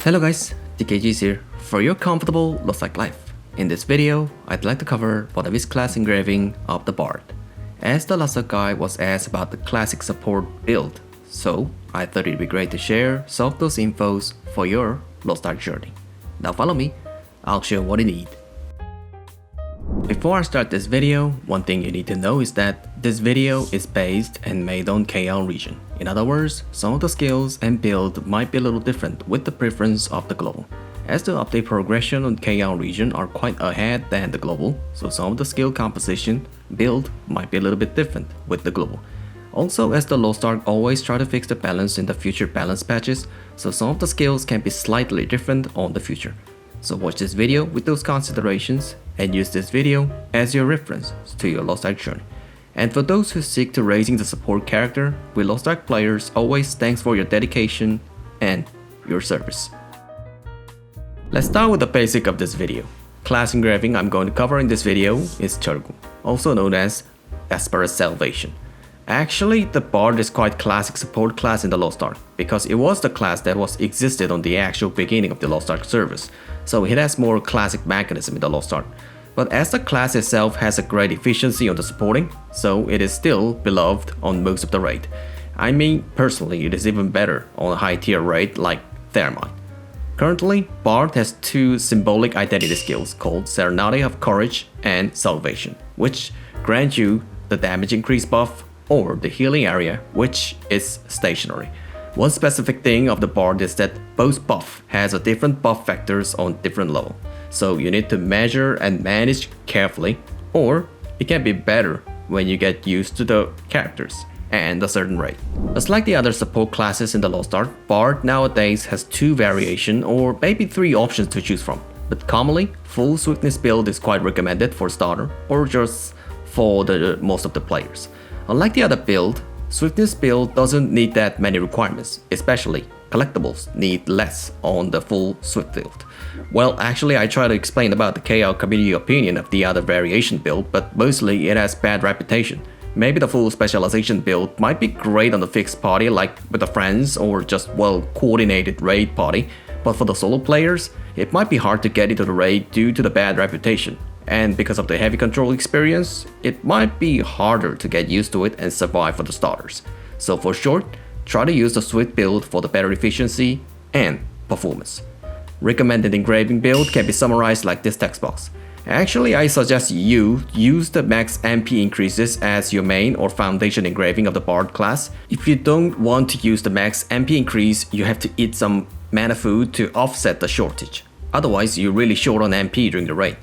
Hello guys, TKG is here for your comfortable LostArk life. In this video, I'd like to cover what is class engraving of the Bard. As the LostArk guy was asked about the classic support build, so I thought it'd be great to share some of those infos for your LostArk journey. Now follow me, I'll show what you need. Before I start this video, one thing you need to know is that this video is based and made on KL region. In other words, some of the skills and build might be a little different with the preference of the global. As the update progression on KL region are quite ahead than the global, so some of the skill composition build might be a little bit different with the global. Also, as the LostArk always try to fix the balance in the future balance patches, so some of the skills can be slightly different on the future. So watch this video with those considerations and use this video as your reference to your LostArk journey. And for those who seek to raising the support character, we LostArk players always thanks for your dedication and your service. Let's start with the basic of this video. Class engraving I'm going to cover in this video is Turgu, also known as Desperate Salvation. Actually, the Bard is quite classic support class in the LostArk because it was the class that was existed on the actual beginning of the LostArk service, so it has more classic mechanism in the LostArk. But as the class itself has a great efficiency on the supporting, so it is still beloved on most of the raid. I mean, personally, it is even better on a high tier raid like Thermite. Currently, Bard has two symbolic identity skills called Serenity of Courage and Salvation, which grant you the damage increase buff or the healing area, which is stationary. One specific thing of the Bard is that both buff has a different buff factors on different level, so you need to measure and manage carefully, or it can be better when you get used to the characters and a certain rate. Just like the other support classes in the LostArk, Bard nowadays has two variation or maybe three options to choose from, but commonly full swiftness build is quite recommended for starter or just for the most of the players. Unlike the other build, swiftness build doesn't need that many requirements, especially collectibles need less on the full swift build. Well, actually I try to explain about the KL community opinion of the other variation build, but mostly it has bad reputation. Maybe the full specialization build might be great on the fixed party like with the friends or just well coordinated raid party, but for the solo players, it might be hard to get into the raid due to the bad reputation. And because of the heavy control experience, it might be harder to get used to it and survive for the starters. So for short, try to use the swift build for the better efficiency and performance. Recommended engraving build can be summarized like this text box. Actually, I suggest you use the max MP increases as your main or foundation engraving of the Bard class. If you don't want to use the max MP increase, you have to eat some mana food to offset the shortage. Otherwise, you're really short on MP during the raid.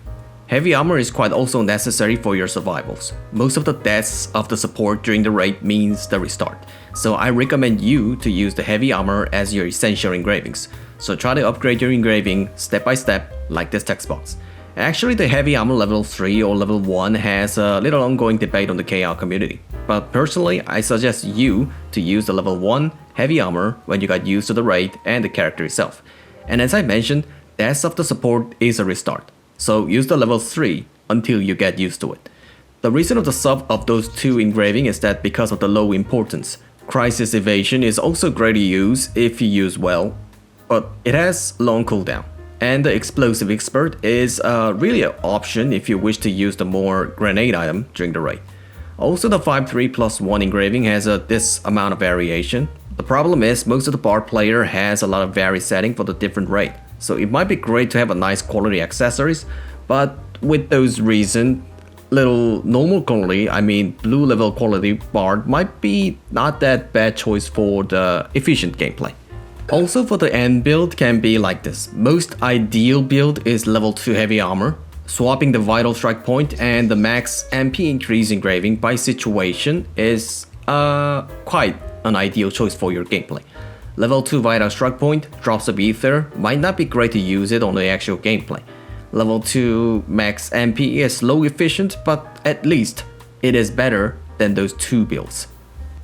Heavy armor is quite also necessary for your survivals. Most of the deaths of the support during the raid means the restart, so I recommend you to use the heavy armor as your essential engravings. So try to upgrade your engraving step by step like this text box. Actually, the heavy armor level 3 or level 1 has a little ongoing debate on the KL community, but personally I suggest you to use the level 1 heavy armor when you got used to the raid and the character itself. And as I mentioned, deaths of the support is a restart. So use the level 3 until you get used to it. The reason of the sub of those two engraving is that because of the low importance. Crisis Evasion is also great to use if you use well, but it has long cooldown. And the Explosive Expert is really an option if you wish to use the more grenade item during the raid. Also the 5-3+1 engraving has this amount of variation. The problem is most of the Bard player has a lot of varied setting for the different raid. So it might be great to have a nice quality accessories, but with those reasons, little normal quality, I mean blue level quality Bard might be not that bad choice for the efficient gameplay. Also for the end build can be like this. Most ideal build is level 2 heavy armor, swapping the vital strike point and the max MP increase engraving by situation is quite an ideal choice for your gameplay. Level 2 Vital Strike Point, Drops of Ether, might not be great to use it on the actual gameplay. Level 2 Max MP is low efficient, but at least it is better than those two builds.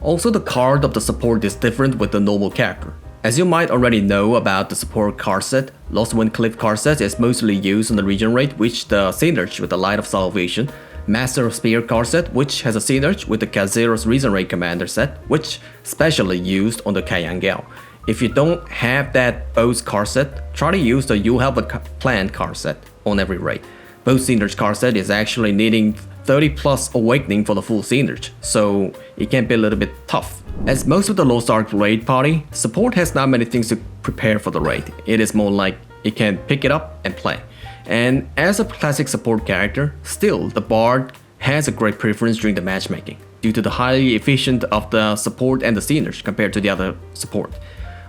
Also the card of the support is different with the normal character. As you might already know about the support card set, Lost Wind Cliff card set is mostly used on the region raid, which the Synergy with the Light of Salvation, Master of Spear card set, which has a synergy with the Kazero's Reason Raid Commander set, which specially used on the Kayangel. If you don't have that both card set, try to use the You Have a Plan card set on every raid. Both Synergy card set is actually needing 30 plus awakening for the full Synergy, so it can be a little bit tough. As most of the LostArk raid party, support has not many things to prepare for the raid. It is more like it can pick it up and play. And as a classic support character, still the Bard has a great preference during the matchmaking, due to the highly efficient of the support and the Synergy compared to the other support.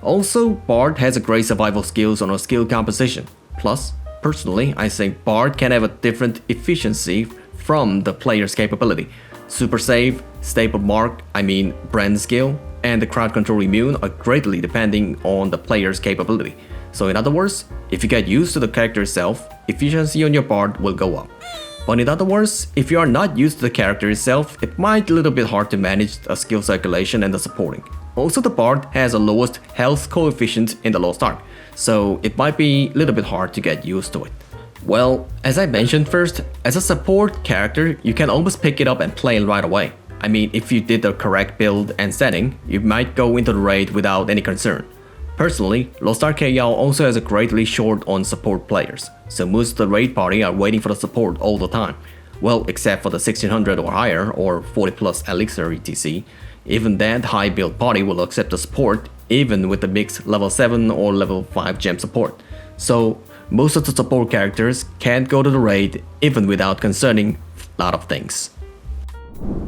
Also, Bard has a great survival skills on a skill composition. Plus, personally, I think Bard can have a different efficiency from the player's capability. Super save, stable mark, brand skill, and the crowd control immune are greatly depending on the player's capability. So in other words, if you get used to the character itself, efficiency on your Bard will go up. But in other words, if you are not used to the character itself, it might be a little bit hard to manage the skill circulation and the supporting. Also, the Bard has the lowest health coefficient in the LostArk, so it might be a little bit hard to get used to it. Well, as I mentioned first, as a support character, you can almost pick it up and play it right away. If you did the correct build and setting, you might go into the raid without any concern. Personally, LostArk KL also has a greatly short on support players, so most of the raid party are waiting for the support all the time. Well, except for the 1600 or higher or 40 plus elixir etc. Even that high build party will accept the support even with the mixed level 7 or level 5 gem support. So most of the support characters can't go to the raid even without concerning a lot of things.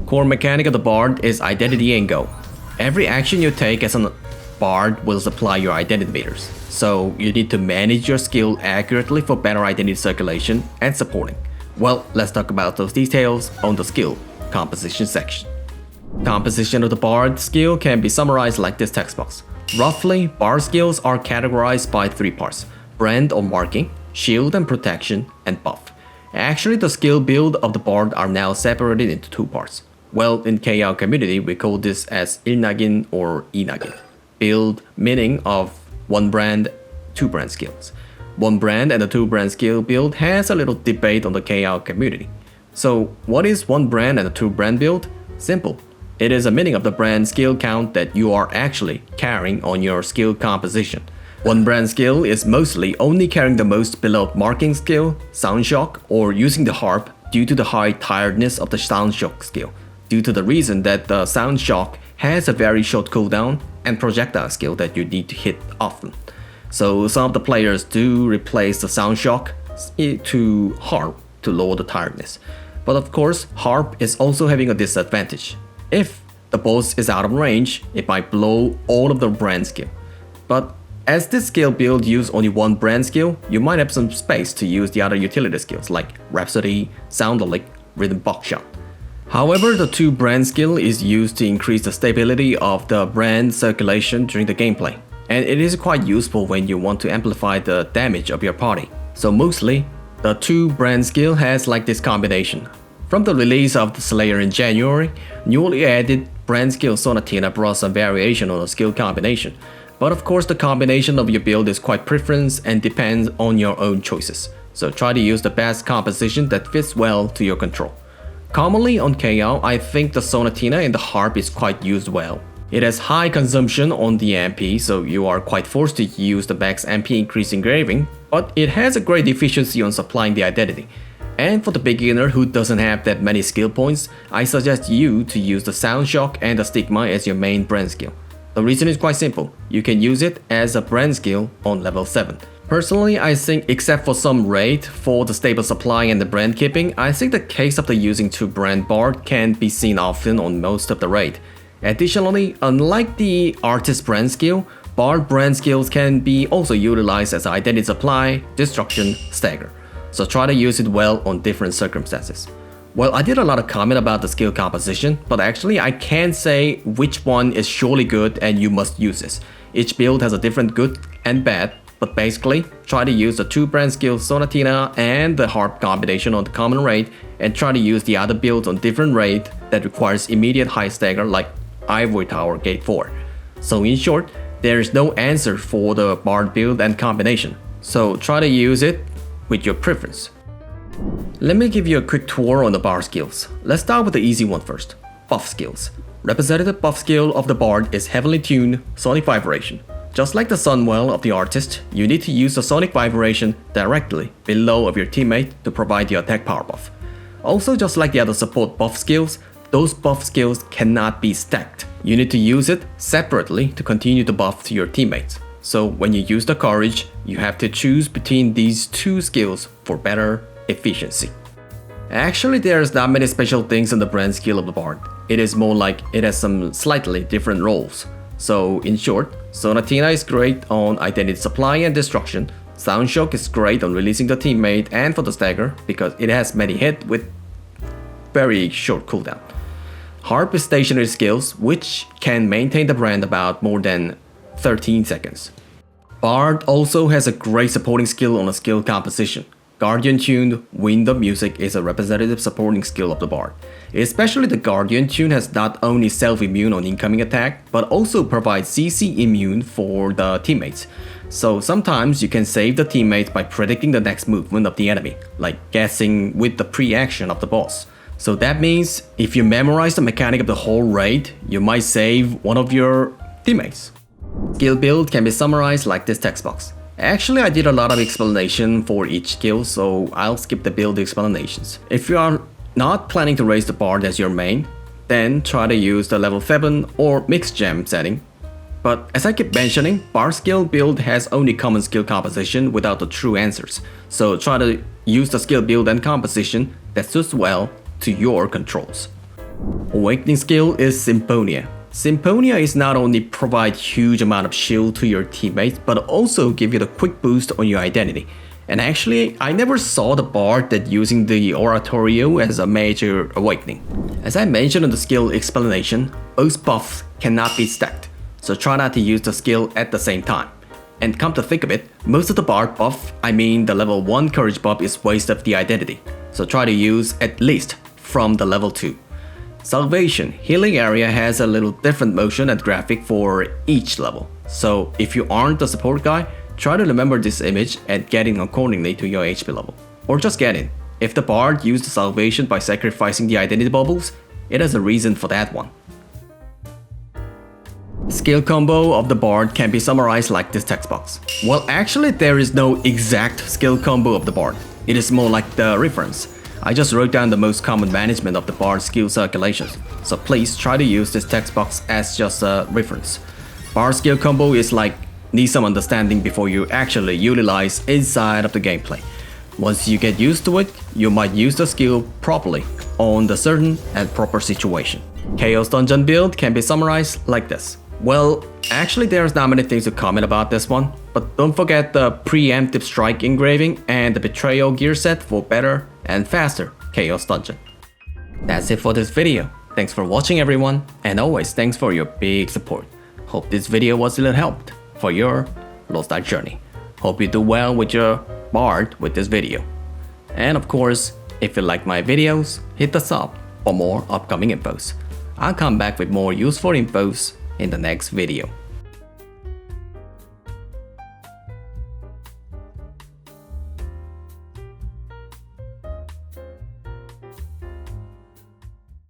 Core mechanic of the Bard is identity and go. Every action you take as a Bard will supply your identity meters, so you need to manage your skill accurately for better identity circulation and supporting. Well, let's talk about those details on the skill composition section. Composition of the Bard skill can be summarized like this text box. Roughly, Bard skills are categorized by 3 parts: brand or marking, shield and protection, and buff. Actually, the skill build of the Bard are now separated into 2 parts. Well, in KL community, we call this as 일낙인 or 이낙인. Build meaning of 1 brand, 2 brand skills. 1 brand and the 2 brand skill build has a little debate on the KL community. So what is 1 brand and a 2 brand build? Simple. It is a meaning of the brand skill count that you are actually carrying on your skill composition. 1 brand skill is mostly only carrying the most below marking skill, sound shock, or using the harp due to the high tiredness of the sound shock skill, due to the reason that the sound shock has a very short cooldown and projectile skill that you need to hit often. So some of the players do replace the sound shock to harp to lower the tiredness. But of course, harp is also having a disadvantage. If the boss is out of range, it might blow all of the brand skill. But as this skill build use only 1 brand skill, you might have some space to use the other utility skills like Rhapsody, Sound Lick, Rhythm Buckshot. However, the 2 brand skill is used to increase the stability of the brand circulation during the gameplay, and it is quite useful when you want to amplify the damage of your party. So mostly, the 2 brand skill has like this combination. From the release of the Slayer in January, newly added brand skill Sonatina brought some variation on the skill combination, but of course the combination of your build is quite preference and depends on your own choices, so try to use the best composition that fits well to your control. Commonly on KL, I think the Sonatina and the harp is quite used well. It has high consumption on the MP, so you are quite forced to use the max MP increase engraving, but it has a great efficiency on supplying the identity. And for the beginner who doesn't have that many skill points, I suggest you to use the sound shock and the stigma as your main brand skill. The reason is quite simple, you can use it as a brand skill on level 7. Personally, I think except for some raid for the stable supply and the brand keeping, I think the case of the using 2 brand Bard can be seen often on most of the raid. Additionally, unlike the artist brand skill, Bard brand skills can be also utilized as identity supply, destruction, stagger. So try to use it well on different circumstances. Well, I did a lot of comment about the skill composition, but actually I can't say which one is surely good and you must use this. Each build has a different good and bad, but basically, try to use the 2 brand skills Sonatina and the harp combination on the common raid, and try to use the other builds on different raid that requires immediate high stagger like Ivory Tower Gate 4. So in short, there is no answer for the Bard build and combination, so try to use it with your preference. Let me give you a quick tour on the Bard skills. Let's start with the easy one first, buff skills. Representative buff skill of the Bard is Heavenly Tune, Sonic Vibration. Just like the Sunwell of the artist, you need to use the sonic vibration directly below of your teammate to provide your attack power buff. Also, just like the other support buff skills, those buff skills cannot be stacked. You need to use it separately to continue to buff to your teammates. So when you use the courage, you have to choose between these two skills for better efficiency. Actually, there's not many special things in the brand skill of the Bard. It is more like it has some slightly different roles. So in short, Sonatina is great on identity supply and destruction. Sound Shock is great on releasing the teammate and for the stagger because it has many hits with very short cooldown. Harp is stationary skills which can maintain the brand about more than 13 seconds. Bard also has a great supporting skill on a skill composition. Guardian tuned Wind of Music is a representative supporting skill of the Bard. Especially the Guardian tune has not only self-immune on incoming attack, but also provides CC immune for the teammates. So sometimes you can save the teammates by predicting the next movement of the enemy, like guessing with the pre-action of the boss. So that means if you memorize the mechanic of the whole raid, you might save one of your teammates. Skill build can be summarized like this text box. Actually, I did a lot of explanation for each skill, so I'll skip the build explanations. If you are not planning to raise the Bard as your main, then try to use the level 7 or mixed gem setting. But as I keep mentioning, Bard skill build has only common skill composition without the true answers, so try to use the skill build and composition that suits well to your controls. Awakening skill is Symphonia. Symphonia is not only provide huge amount of shield to your teammates, but also give you the quick boost on your identity. And actually, I never saw the Bard that using the Oratorio as a major awakening. As I mentioned in the skill explanation, both buffs cannot be stacked, so try not to use the skill at the same time. And come to think of it, most of the Bard buff, I mean the level 1 courage buff, is waste of the identity, so try to use at least from the level 2. Salvation healing area has a little different motion and graphic for each level. So if you aren't the support guy, try to remember this image and get in accordingly to your HP level. Or just get in. If the Bard used the salvation by sacrificing the identity bubbles, it has a reason for that one. Skill combo of the Bard can be summarized like this text box. Well, actually there is no exact skill combo of the Bard. It is more like the reference. I just wrote down the most common management of the Bard skill circulations, so please try to use this text box as just a reference. Bard skill combo is like need some understanding before you actually utilize inside of the gameplay. Once you get used to it, you might use the skill properly on the certain and proper situation. Chaos Dungeon build can be summarized like this. Well, actually there's not many things to comment about this one, but don't forget the preemptive strike engraving and the betrayal gear set for better and faster Chaos Dungeon. That's it for this video. Thanks for watching everyone, and always thanks for your big support. Hope this video was a little help for your LostArk journey. Hope you do well with your Bard with this video. And of course, if you like my videos, hit the sub for more upcoming infos. I'll come back with more useful infos in the next video.